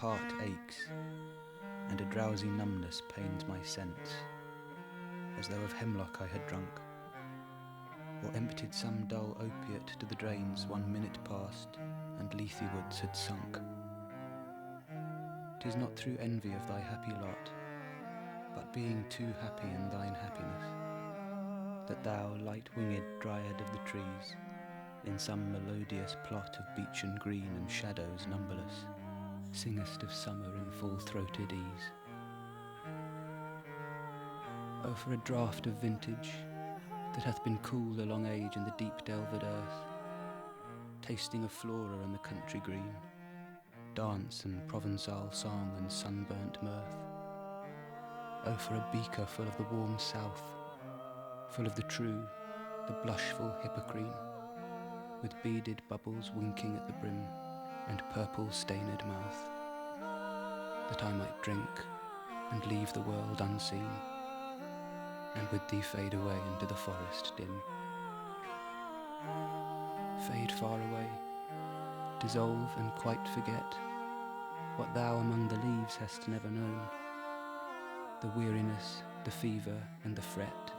heart aches, and a drowsy numbness pains my sense, as though of hemlock I had drunk, or emptied some dull opiate to the drains 1 minute past, and Lethe woods had sunk. 'Tis not through envy of thy happy lot, but being too happy in thine happiness, that thou, light-winged dryad of the trees, in some melodious plot of beechen green and shadows numberless, singest of summer in full-throated ease. Oh, for a draught of vintage that hath been cooled a long age in the deep delved earth, tasting of flora and the country green, dance and Provençal song and sunburnt mirth. Oh, for a beaker full of the warm south, full of the true, the blushful hippocrene, with beaded bubbles winking at the brim and purple-stained mouth, that I might drink and leave the world unseen, and with thee fade away into the forest dim. Fade far away, dissolve and quite forget what thou among the leaves hast never known, the weariness, the fever and the fret,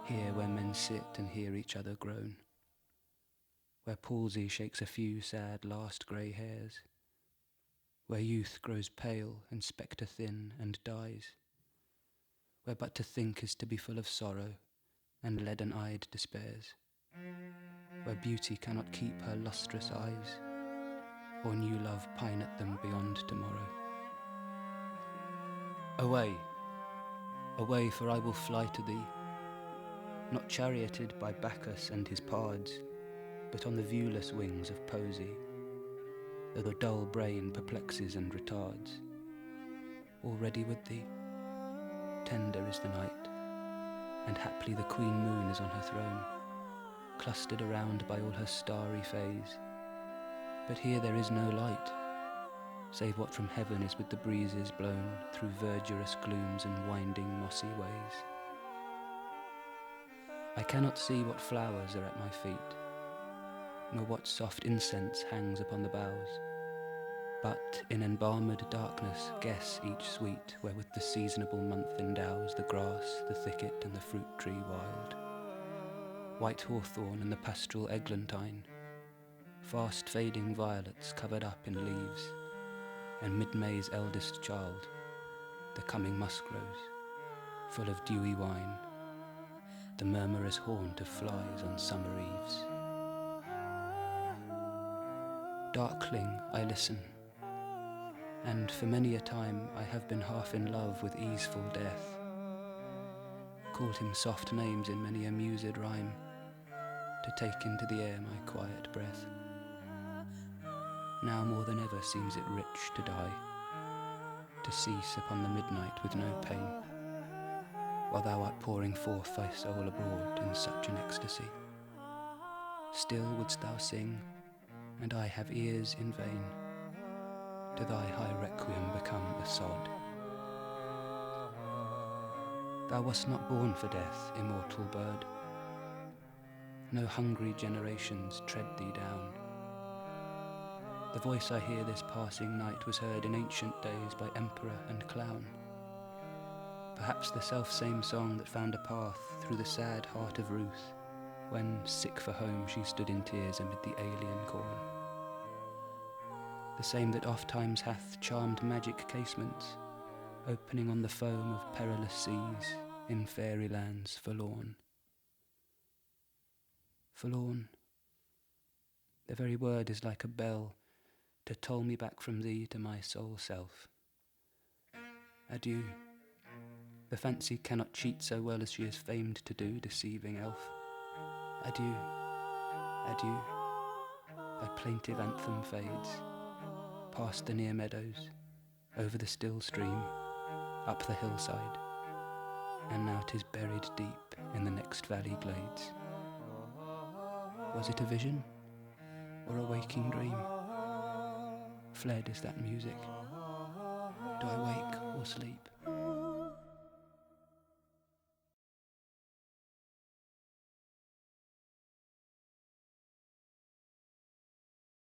here where men sit and hear each other groan, where palsy shakes a few sad last grey hairs, where youth grows pale and spectre thin and dies, where but to think is to be full of sorrow and leaden-eyed despairs, where beauty cannot keep her lustrous eyes, or new love pine at them beyond tomorrow. Away, away, for I will fly to thee, not charioted by Bacchus and his pards, but on the viewless wings of poesy, though the dull brain perplexes and retards. Already with thee, tender is the night, and haply the queen moon is on her throne, clustered around by all her starry fays, but here there is no light, save what from heaven is with the breezes blown through verdurous glooms and winding mossy ways. I cannot see what flowers are at my feet, nor what soft incense hangs upon the boughs, but in embalmed darkness guess each sweet wherewith the seasonable month endows the grass, the thicket and the fruit tree wild, white hawthorn and the pastoral eglantine, fast fading violets covered up in leaves, and mid-May's eldest child, the coming musk rose, full of dewy wine, the murmurous haunt of flies on summer eves. Darkling I listen, and for many a time I have been half in love with easeful death, called him soft names in many a mused rhyme, to take into the air my quiet breath. Now more than ever seems it rich to die, to cease upon the midnight with no pain, while thou art pouring forth thy soul abroad in such an ecstasy. Still wouldst thou sing, and I have ears in vain, to thy high requiem become a sod. Thou wast not born for death, immortal bird, no hungry generations tread thee down. The voice I hear this passing night was heard in ancient days by emperor and clown, perhaps the self-same song that found a path through the sad heart of Ruth, when, sick for home, she stood in tears amid the alien corn. The same that oft times hath charmed magic casements, opening on the foam of perilous seas in fairy lands forlorn. Forlorn, the very word is like a bell to toll me back from thee to my sole self. Adieu. The fancy cannot cheat so well as she is famed to do, deceiving elf. Adieu, adieu. Thy plaintive anthem fades, past the near meadows, over the still stream, up the hillside, and now 'tis buried deep in the next valley glades. Was it a vision, or a waking dream? Fled is that music. Do I wake or sleep?